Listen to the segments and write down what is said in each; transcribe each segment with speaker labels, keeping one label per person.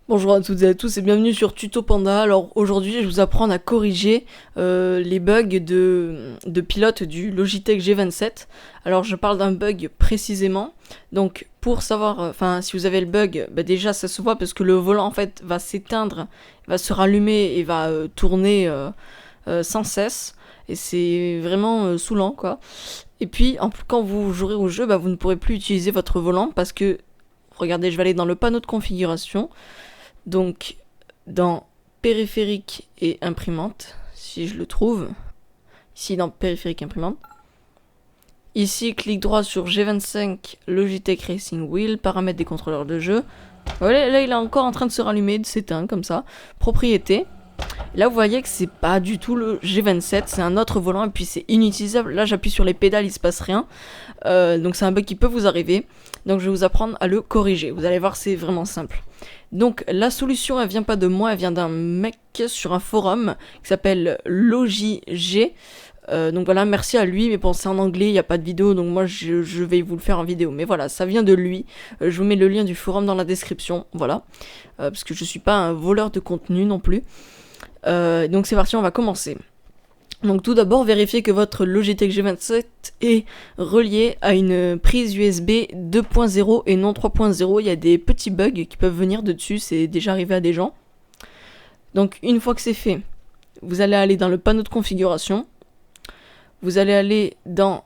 Speaker 1: Bonjour à toutes et à tous et bienvenue sur Tuto Panda. Alors aujourd'hui je vais vous apprendre à corriger les bugs de pilote du Logitech G27. Alors je parle d'un bug précisément. Donc pour savoir, si vous avez le bug, déjà ça se voit parce que le volant en fait va s'éteindre, va se rallumer et va tourner sans cesse. Et c'est vraiment saoulant quoi. Et puis quand vous jouerez au jeu, vous ne pourrez plus utiliser votre volant parce que, regardez, je vais aller dans le panneau de configuration. Donc, dans périphérique et imprimante, si je le trouve, ici dans périphérique imprimante, ici clic droit sur G25 Logitech Racing Wheel, paramètres des contrôleurs de jeu. Voilà, là il est encore en train de se rallumer, de s'éteindre comme ça. Propriété. Là vous voyez que c'est pas du tout le G27, c'est un autre volant et puis c'est inutilisable. Là j'appuie sur les pédales, il se passe rien. Donc c'est un bug qui peut vous arriver. Donc je vais vous apprendre à le corriger. Vous allez voir, c'est vraiment simple. Donc la solution, elle vient pas de moi, elle vient d'un mec sur un forum qui s'appelle LogiG. Donc voilà, merci à lui, mais bon, c'est en anglais, il n'y a pas de vidéo, donc moi je vais vous le faire en vidéo. Mais voilà, ça vient de lui. Je vous mets le lien du forum dans la description, voilà. Parce que je suis pas un voleur de contenu non plus. Donc c'est parti, on va commencer. Donc tout d'abord, vérifiez que votre Logitech G27 est relié à une prise USB 2.0 et non 3.0. Il y a des petits bugs qui peuvent venir dessus, c'est déjà arrivé à des gens. Donc une fois que c'est fait, vous allez aller dans le panneau de configuration. Vous allez aller dans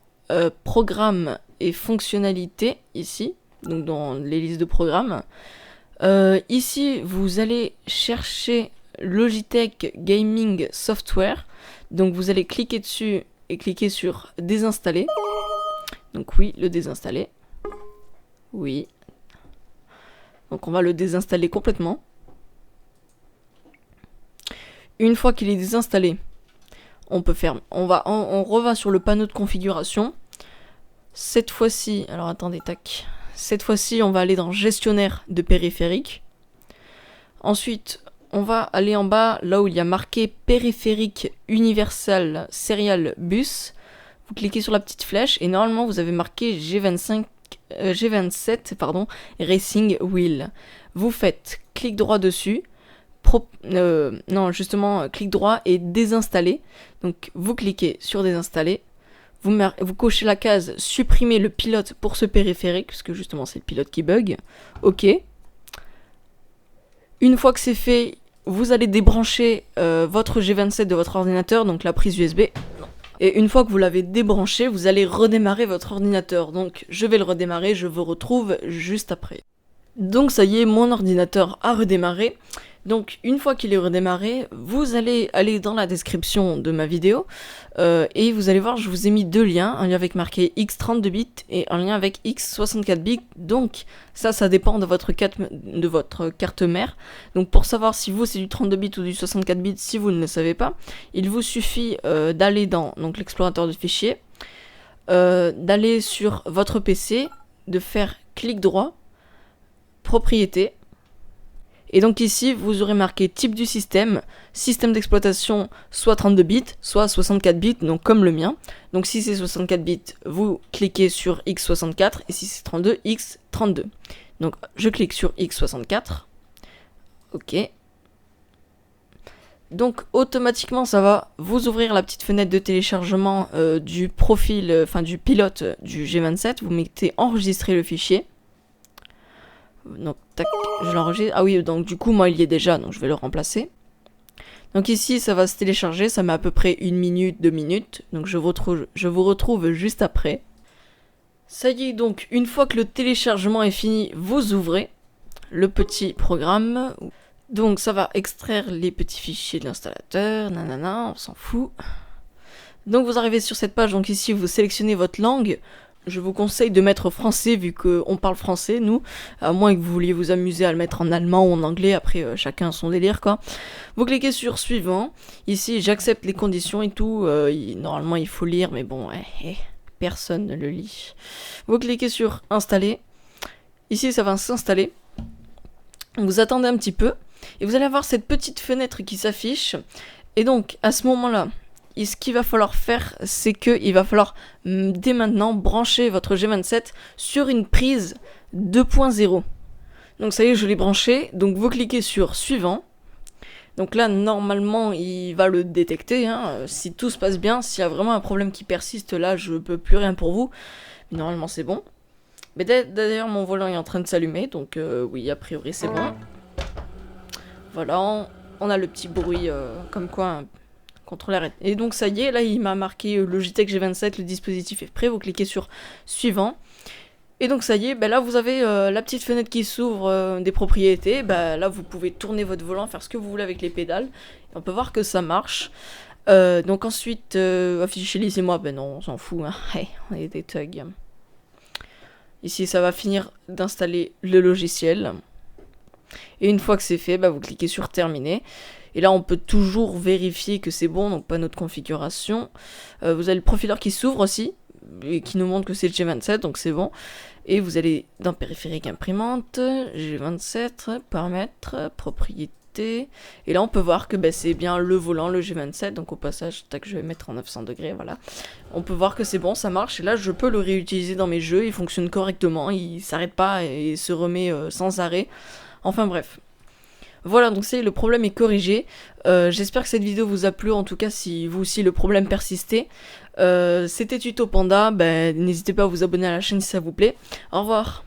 Speaker 1: Programmes et fonctionnalités, ici, donc dans les listes de programmes. Ici, vous allez chercher Logitech Gaming Software. Donc vous allez cliquer dessus et cliquer sur désinstaller. Donc oui, le désinstaller. Oui. Donc on va le désinstaller complètement. Une fois qu'il est désinstallé, on revient sur le panneau de configuration. Cette fois-ci, alors attendez, tac. Cette fois-ci, on va aller dans gestionnaire de périphérique. Ensuite, on va aller en bas, là où il y a marqué périphérique universal serial bus. Vous cliquez sur la petite flèche et normalement vous avez marqué G27 Racing Wheel. Vous faites clic droit dessus. Clic droit et désinstaller. Donc vous cliquez sur désinstaller. Vous cochez la case supprimer le pilote pour ce périphérique, parce que justement c'est le pilote qui bug. Ok. Une fois que c'est fait, vous allez débrancher votre G27 de votre ordinateur, donc la prise USB. Et une fois que vous l'avez débranché, vous allez redémarrer votre ordinateur. Donc je vais le redémarrer, je vous retrouve juste après. Donc ça y est, mon ordinateur a redémarré. Donc une fois qu'il est redémarré, vous allez aller dans la description de ma vidéo et vous allez voir, je vous ai mis deux liens, un lien avec marqué X32 bits et un lien avec X64 bits. Donc ça dépend de votre carte mère. Donc pour savoir si vous c'est du 32 bits ou du 64 bits, si vous ne le savez pas, il vous suffit d'aller dans l'explorateur de fichiers, d'aller sur votre PC, de faire clic droit, propriété. Et donc ici, vous aurez marqué type du système d'exploitation, soit 32 bits, soit 64 bits, donc comme le mien. Donc si c'est 64 bits, vous cliquez sur X64, et si c'est 32, X32. Donc je clique sur X64. Ok. Donc automatiquement, ça va vous ouvrir la petite fenêtre de téléchargement du profil, du pilote du G27. Vous mettez enregistrer le fichier. Donc tac, je l'enregistre. Ah oui, donc du coup moi il y est déjà, donc je vais le remplacer. Donc ici ça va se télécharger, ça met à peu près 1 minute, 2 minutes. Donc je vous retrouve juste après. Ça y est, donc une fois que le téléchargement est fini, vous ouvrez le petit programme. Donc ça va extraire les petits fichiers de l'installateur, nanana, on s'en fout. Donc vous arrivez sur cette page, donc ici vous sélectionnez votre langue. Je vous conseille de mettre français vu qu'on parle français, nous. À moins que vous vouliez vous amuser à le mettre en allemand ou en anglais, après chacun son délire quoi. Vous cliquez sur suivant. Ici j'accepte les conditions et tout. Normalement il faut lire, mais bon, personne ne le lit. Vous cliquez sur installer. Ici ça va s'installer. Vous attendez un petit peu. Et vous allez avoir cette petite fenêtre qui s'affiche. Et donc à ce moment-là, et ce qu'il va falloir faire, c'est qu'il va falloir dès maintenant brancher votre G27 sur une prise 2.0. Donc ça y est, je l'ai branché. Donc vous cliquez sur suivant. Donc là, normalement, il va le détecter, hein. Si tout se passe bien, s'il y a vraiment un problème qui persiste, là, je peux plus rien pour vous. Mais normalement, c'est bon. Mais d'ailleurs, mon volant est en train de s'allumer, donc oui, a priori, c'est bon. Voilà, on a le petit bruit comme quoi un contrôleur est... Et donc ça y est, là, il m'a marqué Logitech G27, le dispositif est prêt. Vous cliquez sur suivant. Et donc ça y est, là vous avez la petite fenêtre qui s'ouvre des propriétés. Là vous pouvez tourner votre volant, faire ce que vous voulez avec les pédales. Et on peut voir que ça marche. Donc ensuite, afficher laissez-moi, non, on s'en fout. Hein. Hey, on est des thugs. Ici ça va finir d'installer le logiciel. Et une fois que c'est fait, vous cliquez sur terminer. Et là on peut toujours vérifier que c'est bon, donc pas notre configuration. Vous avez le profileur qui s'ouvre aussi, et qui nous montre que c'est le G27, donc c'est bon. Et vous allez dans périphérique imprimante, G27, paramètres, propriétés. Et là on peut voir que c'est bien le volant, le G27. Donc au passage, tac, je vais mettre en 900 degrés, voilà. On peut voir que c'est bon, ça marche. Et là je peux le réutiliser dans mes jeux, il fonctionne correctement, il s'arrête pas et se remet sans arrêt. Enfin bref. Voilà, donc le problème est corrigé. J'espère que cette vidéo vous a plu, en tout cas si vous aussi le problème persistait. C'était Tuto Panda, n'hésitez pas à vous abonner à la chaîne si ça vous plaît. Au revoir.